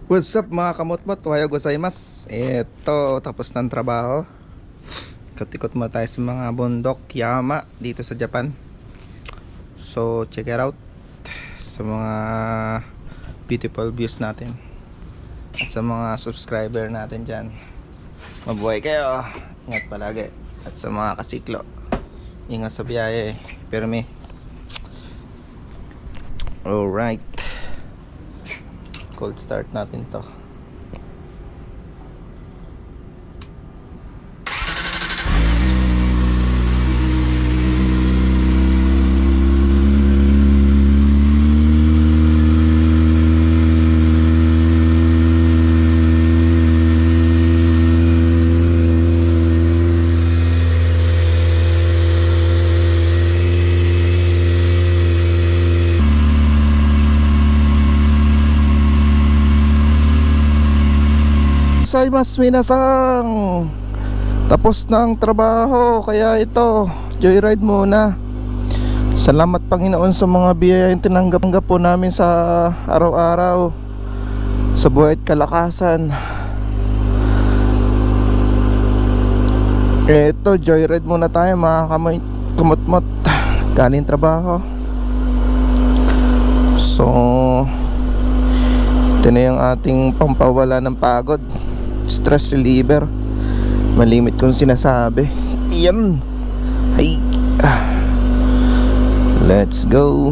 What's up mga kamotmot? Ohayo gozaimasu. Eto, tapos ng trabaho. Ikot-ikot mo tayo sa mga bundok Yama dito sa Japan. So, check it out. Sa mga beautiful views natin. At sa mga subscriber natin dyan. Mabuhay kayo. Ingat palagi. At sa mga kasiklo, ingat sa biyahe. Pero me. Alright. Cold start natin to. Gozaimasu minasang. Tapos ng trabaho, kaya ito, joyride muna. Salamat Panginoon sa mga biyayang tinanggap po namin sa araw-araw, sa buhay at kalakasan. Ito, joyride muna tayo mga kamot-mot. Galing trabaho. So, ito na yung ating pampawala ng pagod, stress reliever. Malimit kong sinasabi. Iyan. Ay. Let's go.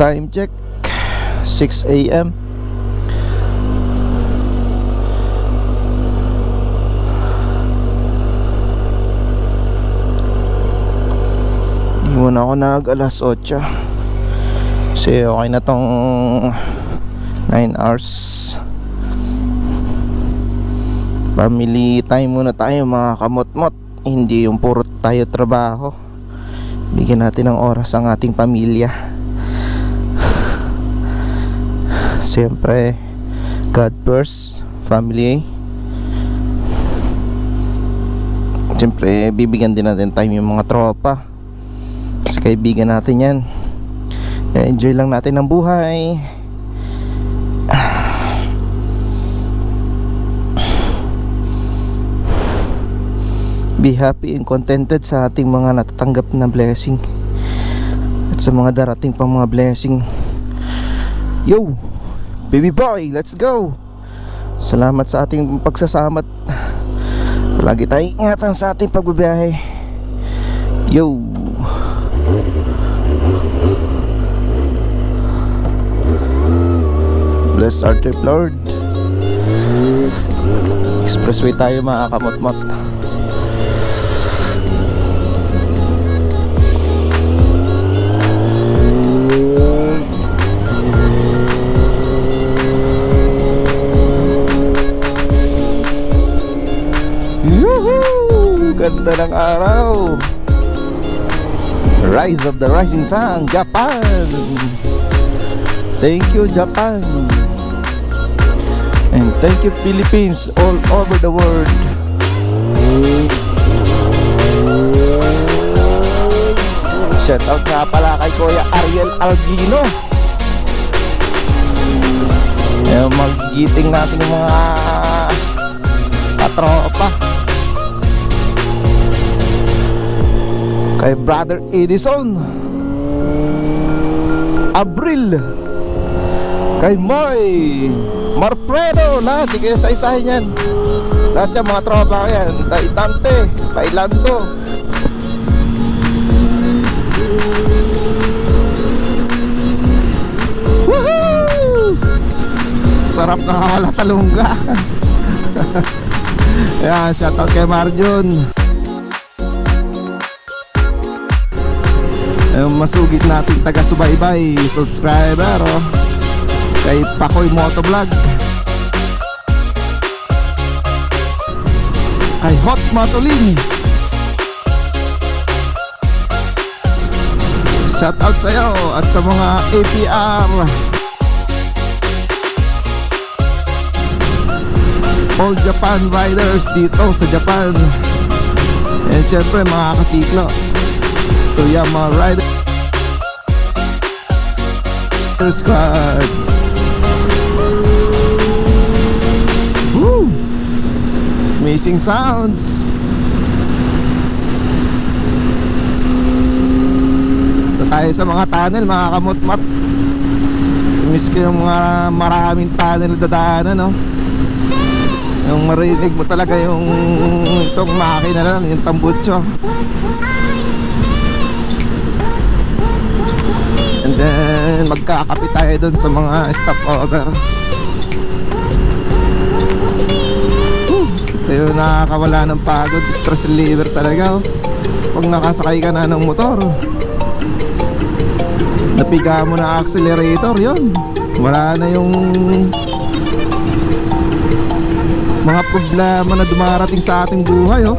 Time check 6 a.m. Di muna ako nag alas 8 kasi okay na tong 9 hours. Family time muna tayo mga kamot-mot. Hindi yung puro tayo trabaho. Bigyan natin ng oras ang ating pamilya. Siyempre, God first, family. Siyempre, bibigyan din natin time yung mga tropa. Kasi kaibigan natin yan. Enjoy lang natin ang buhay. Be happy and contented sa ating mga natatanggap na blessing at sa mga darating pang mga blessing. Yo, baby boy, let's go. Salamat sa ating pagsasama't palagi tayong ingatan sa ating pagbibiyahe. Yo. Bless our trip, Lord. Expressway tayo mga kamot-mot. Yuhuu! Ganda ng araw. Rise of the rising sun, Japan. Thank you, Japan. And thank you, Philippines, all over the world. Shout out nga pala kay Kuya Ariel Albino. Mag-giting natin yung mga katropa. Kay Brother Edison Abril, kay Moy Marfredo, lahat di kayo sa-isahin yan. Lahat yan mga tropa ko yan. Dante, Pailando. Woohoo! Sarap na wala sa lungga. Ayan, shoutout kay Marjon. Yung masugit natin taga-subaybay subscriber, oh. Kay Pakoy Motovlog, kay Hot Matulin, shout out sa'yo at sa mga APR, all Japan riders dito sa Japan. And syempre mga kasiklo, Toyama Rider. Squad. Woo! Amazing sounds. Ito tayo sa mga tunnel, mga kamot-mat. Miss ko yung mga maraming tunnel dadaanan, no? Yung marinig mo talaga yung itong makina lang, yung tambutso. And then magkakapi tayo dun sa mga stopover. Ito yung nakakawala ng pagod, stress reliever talaga, oh. Pag nakasakay ka na ng motor, napiga mo na accelerator, yun, wala na yung mga problema na dumarating sa ating buhay, oh.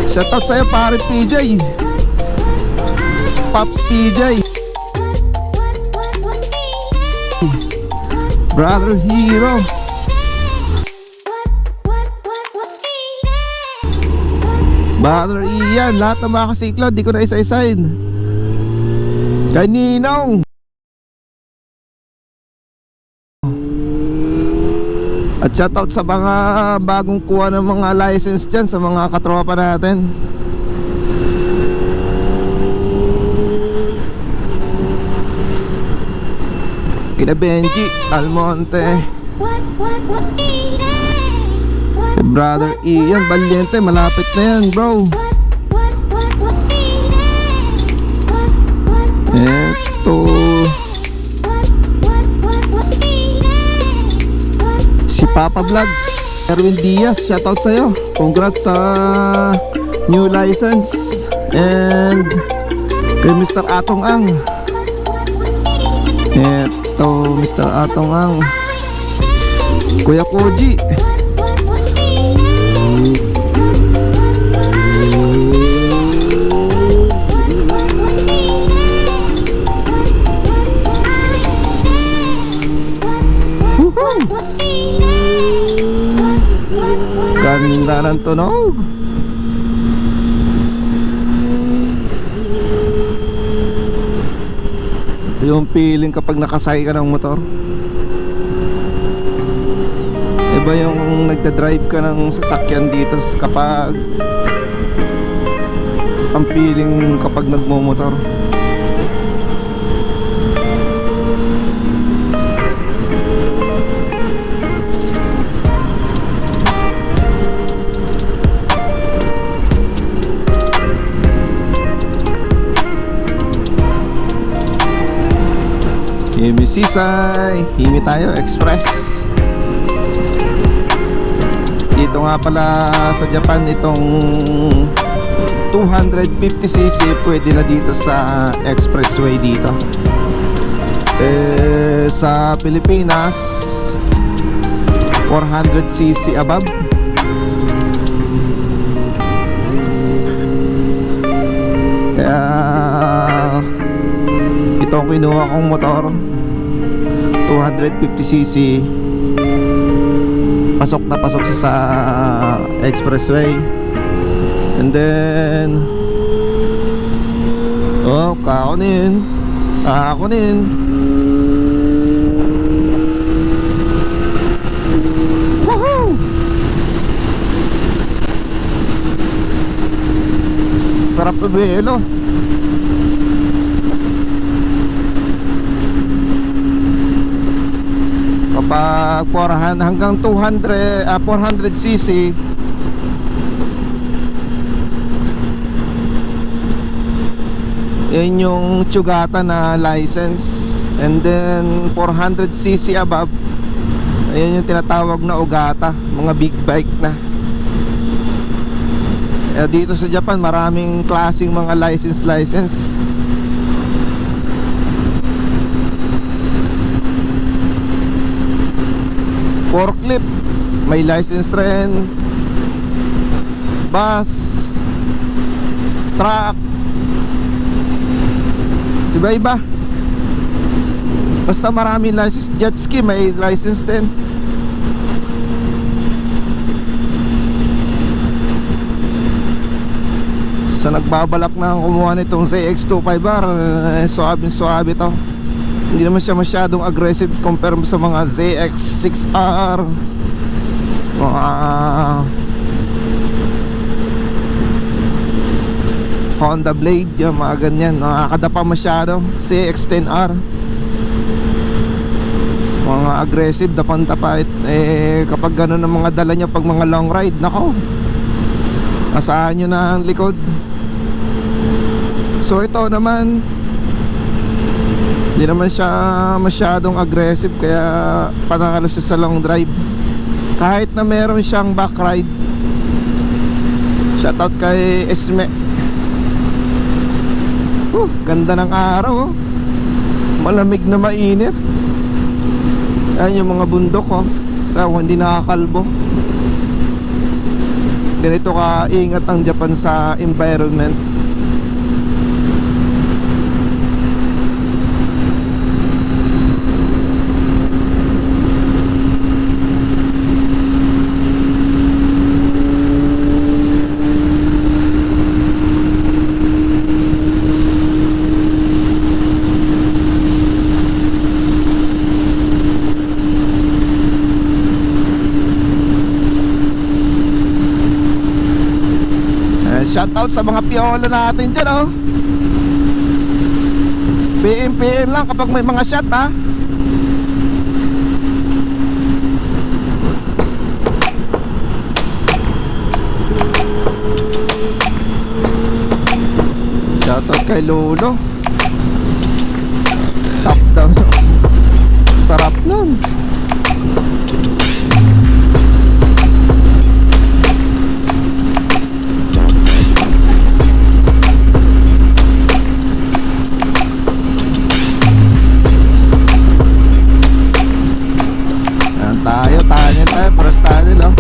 Shoutout sa'yo, pare PJ, Pops PJ, Brother Hero, Brother Ian, lahat ng mga kasiklo, di ko na isa-isahin. Kay Ninong. At shoutout sa mga bagong kuha ng mga license dyan, sa mga katropa natin. Kina Benji Almonte, Brother Ian Valiente, malapit na yan, bro. Eto si Papa Vlogs, Erwin Diaz, shoutout sa'yo. Congrats sa new license. And kay Mr. Atong Ang, eto Mr. Atong Ang, Kuya Koji, ganda ng tunog. Ito yung feeling kapag nakasakay ka ng motor. Iba yung nagda-drive ka ng sasakyan dito kapag ang feeling kapag nagmo-motor. Himi Sisay, himi tayo, express. Dito nga pala sa Japan, itong 250cc pwede na dito sa expressway dito. Sa Pilipinas 400cc above. Kaya itong kinuha kong motor 250cc, pasok na pasok siya sa expressway. And then kakunin. Woohoo! Sarap bebelo. Kapag 400 hanggang 400cc, yan yung tsugata na license. And then 400cc above, ayan yung tinatawag na ugata, mga big bike na. Dito sa Japan maraming klaseng mga license. Forklift, may license rin. Bus, truck, iba-iba. Basta maraming license. Jet ski, may license din. Sa nagbabalak na kumuha nitong ZX25R, suabe to. Hindi naman siya masyadong aggressive compare sa mga ZX6R, mga Honda Blade, yung mga ganyan. Nakakadapa masyado. CX-10R, mga aggressive, dapan-tapa. Kapag gano'n ang mga dala niya pag mga long ride, nako, asahan nyo na ang likod. So ito naman, hindi naman siya masyadong aggressive, kaya panangalo siya sa long drive. Kahit na meron siyang back ride. Shoutout kay Esme. Ganda ng araw, oh. Malamig na mainit. Ayan yung mga bundok, oh. Sa hindi nakakalbo. Ganito ka ingat ang Japan sa environment. Shoutout sa mga piolo natin dyan, oh. PM lang kapag may mga shot, ha. Shoutout kay Lolo. Top down. Sarap nun. Tayo, paras tayo, no?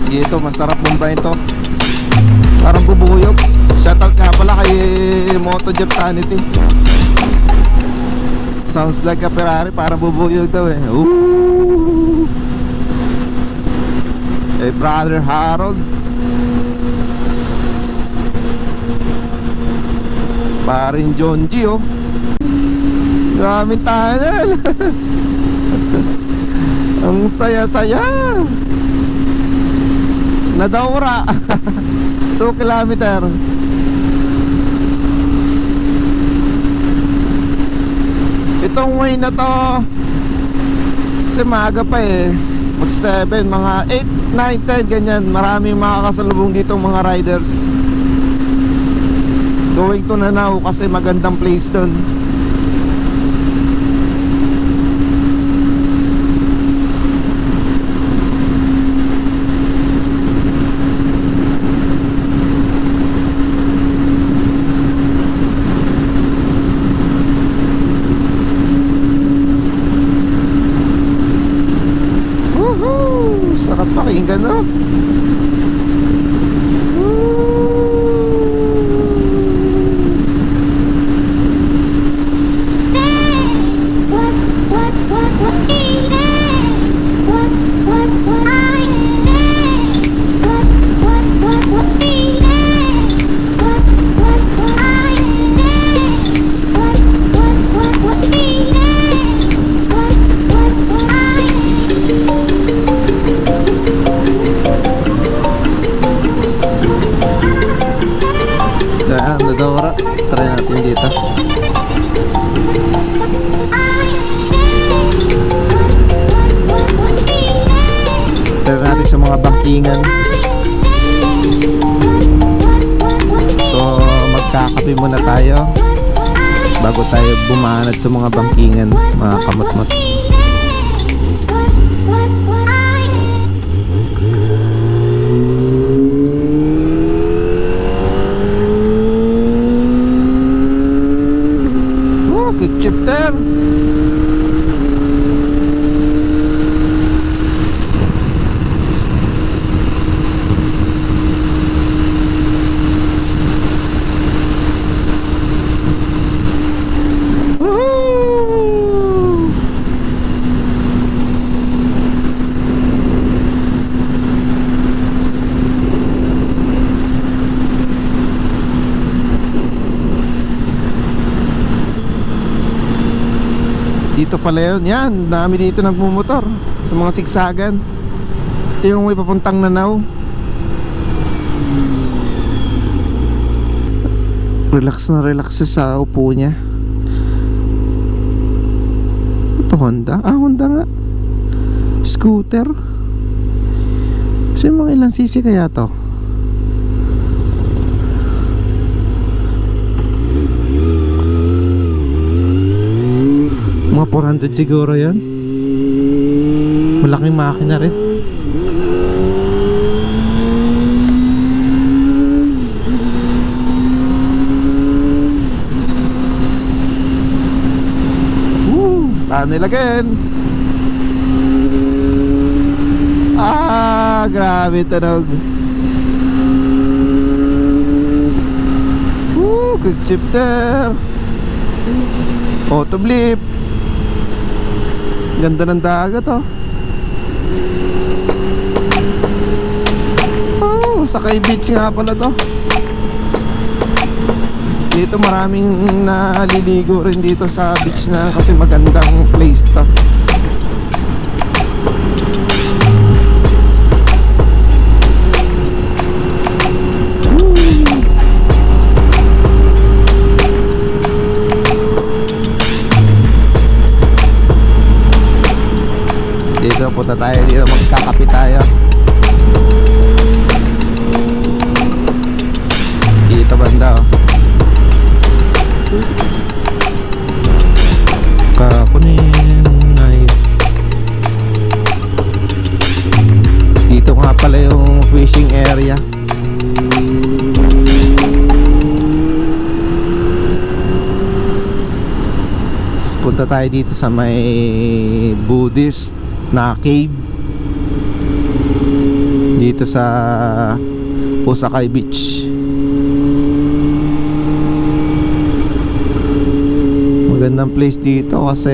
Dito, masarap bombayin to. Parang bubuyog. Shoutout nga pala kay MotoJep Sanity. Sounds like a Ferrari, parang bubuyog daw, eh. Ooh. Eh, Brother Harold, parin John G, oh. Grabe tayo. Ang saya-saya. Nadaura. 2 kilometer. Itong way na to, kasi maaga pa, eh. Mag 7, mga 8, 9, 10, ganyan. Maraming makakasalubong dito mga riders going to Nanao, kasi magandang place dun. Woohoo! Sarap pakinggan, no? Nadora, try natin dito. Try natin sa mga bangkingan. So magkakape muna tayo bago tayo bumanat sa mga bangkingan, mga kamot-mot. Kick-shifter. Dito pala yun. Yan, dami dito nagmumotor sa mga siksagan. Ito yung may papuntang Nanao. Relax na relax siya sa upo niya. Ito Honda? Ah, Honda nga. Scooter. Kasi mga ilang cc kaya to? Mga 400 siguro yan. Malaking makina rin. Tunnel again. Ah, grabe tunog. Quick shifter. Auto blip. Ganda ng dagat oh. Oh, Sakay Beach nga pala to. Dito maraming naliligo rin dito sa beach na kasi magandang place to. Dito punta tayo, dito magkakape tayo. Dito banda oh. Kakunin ay dito nga pala yung fishing area. Punta tayo dito sa may Buddhist na cave dito sa Osakay Beach. Magandang place dito kasi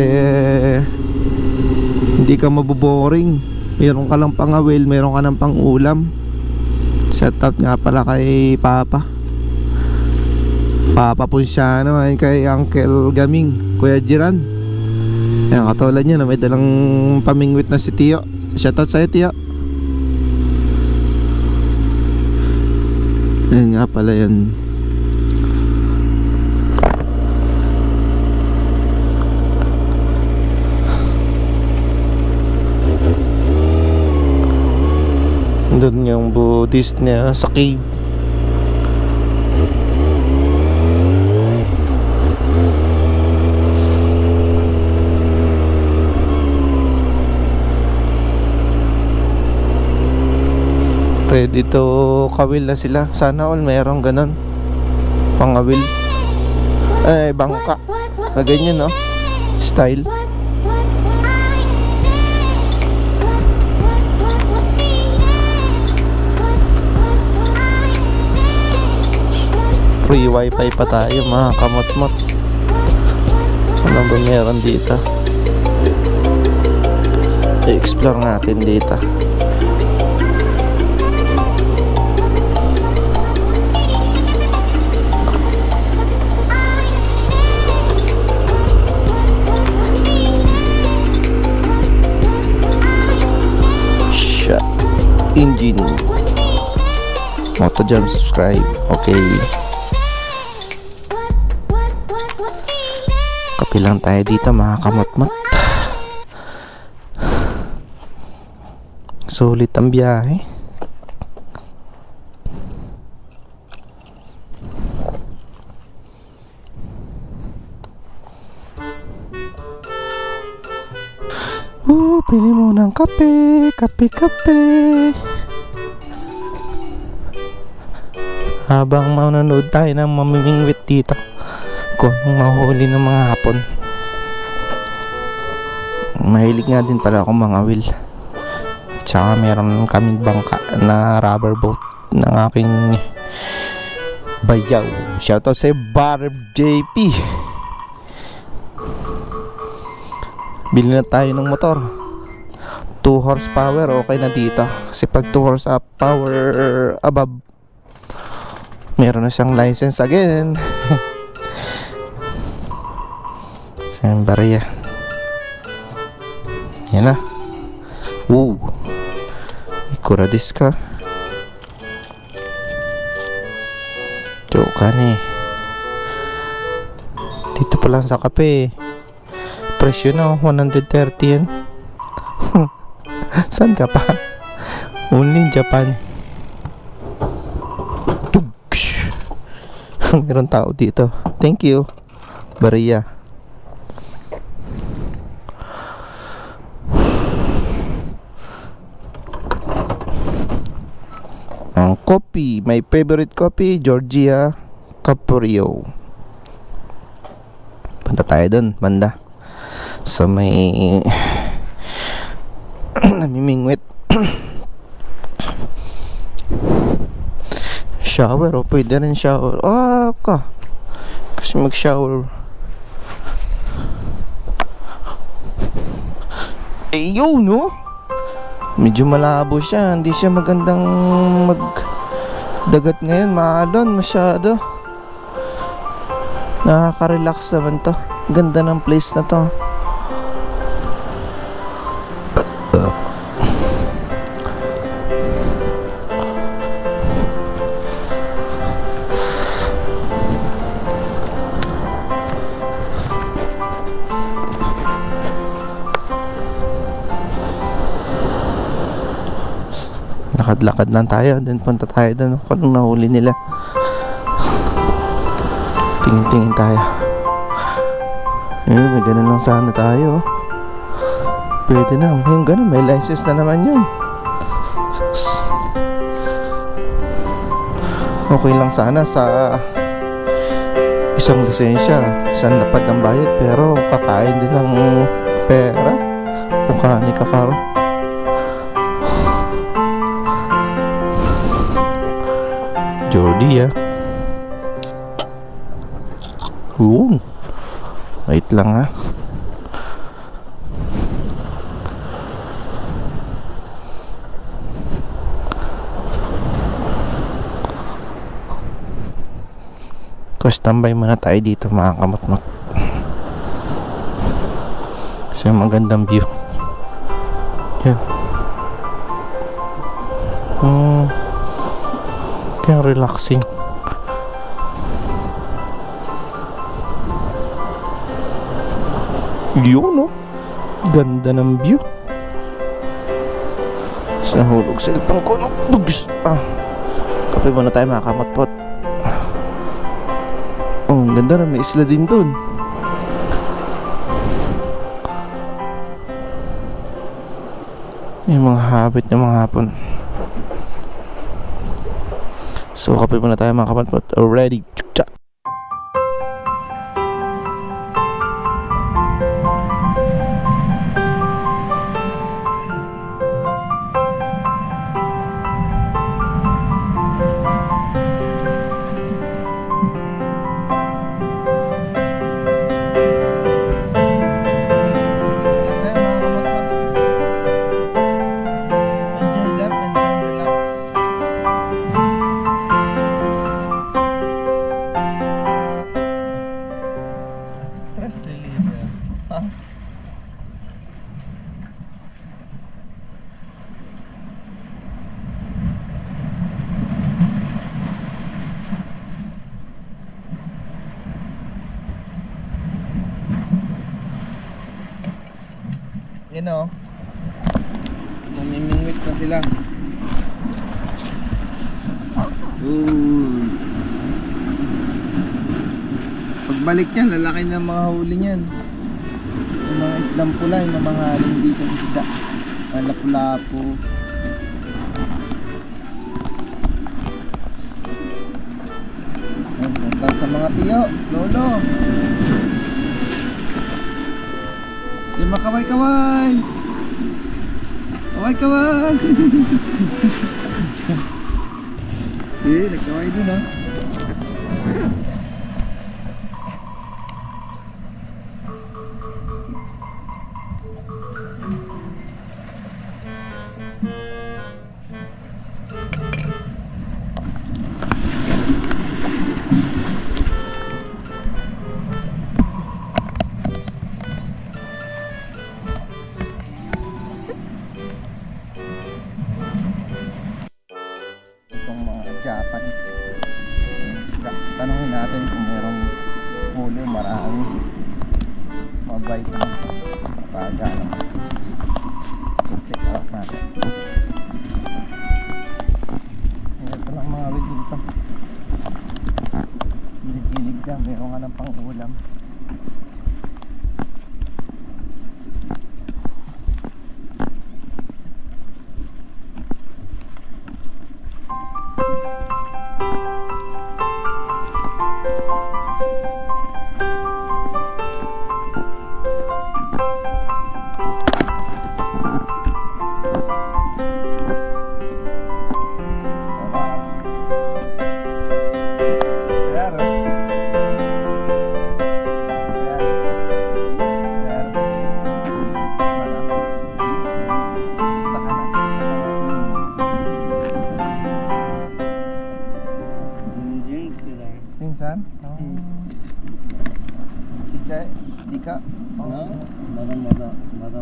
hindi ka maboboring. Meron ka lang pangawil, meron ka ng pang-ulam. Set out nga pala kay Papa Ponciano, ayun kay Uncle Gaming, Kuya Jiran. Ayan, katulad niya na may dalang pamingwit na si Tio. Shoutout sa'yo, Tio. Ayan nga pala yan. Doon yung Buddhist niya sa cave. Ready to kawil na sila. Sana all mayroong ganon pangawil. Ay, bangka na ganyan no, style. Free wifi pa tayo mga kamot-mot. Ano ba meron dito? I-explore natin dito. Shut engine. Motojam subscribe. Okay. Kape lang tayo dito mga kamot-mot. Sulit ang biyahe. Pili mo ng kape, kape. Habang manonood tayo ng mamimingwit dito kung anong mahuli ng mga hapon. Mahilig nga din pala akong mangawil. Tsaka meron kaming bangka na rubber boat ng aking bayaw. Shoutout sa Barb JP. Bili na tayo ng motor. 2 horsepower okay na dito. Kasi pag 2 horsepower above, meron na siyang license again. Siyang barya. Yan na. Ikura desu ka? Joke ni. Dito pa lang sa kape. Presyo na 130 yan. Saan ka pa? Only in Japan. Tugsh. Meron tao dito. Thank you, Bariya. Ang coffee, my favorite coffee, Georgia Caprio. Punta tayo dun, banda. So may namimingwit. Shower, pwede rin shower. Kasi mag-shower. Yun, no? Medyo malabo siya. Hindi siya magandang magdagat ngayon. Maalon masyado. Nakaka-relax naman to. Ganda ng place na to. Lakad-lakad lang tayo, then punta tayo doon kung anong nahuli nila. Tingin-tingin tayo. May ganun lang sana tayo. Pwede na, yung ganun, may license na naman yun. Okay lang sana sa isang lisensya, isang lapad ng bayad, pero kakain din ng pera. Mukha ni kakaro. Jordi wait lang tambay muna tayo dito mga kamot-mot. Kasi magandang view. Yan. Kaya relaxing. Yun, no? Ganda ng view. Sa hulog cellphone ko, no? Kape muna tayo mga kamot-pot. Ang ganda na, may isla din dun. Yung mga habit ng mga hapon. So kape muna tayo mga kamot-pot. Already. Yan o. Namimingwit na sila. Pagbalik yan, lalaki ng mga huli niyan. Yung mga isdang pula, yung mga halong dito isda. Lapu-lapu. Sa mga tiyo, lolo. Yung mga kaway-kaway. Kaway-kaway. Nagkaway din, ha.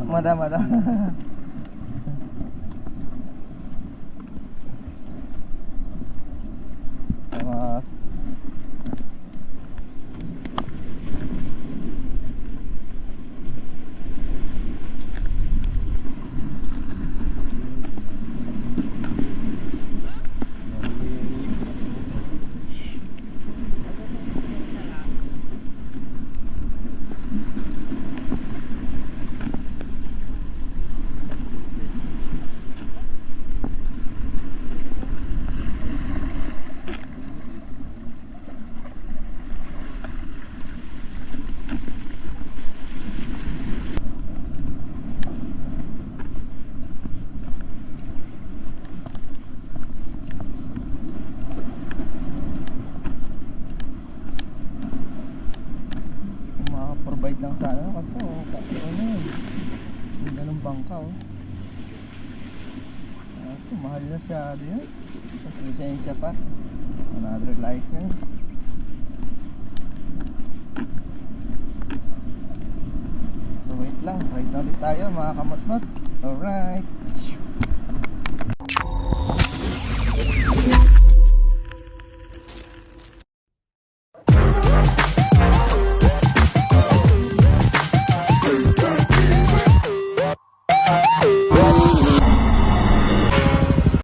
Madam, madam. Mas. Makaka-provide lang sana kasi ano yun, yung ganun bangka so mahal na siya yun, tapos lisensya pa, another license. So wait lang, ride na ulit tayo mga kamatmat. Alright.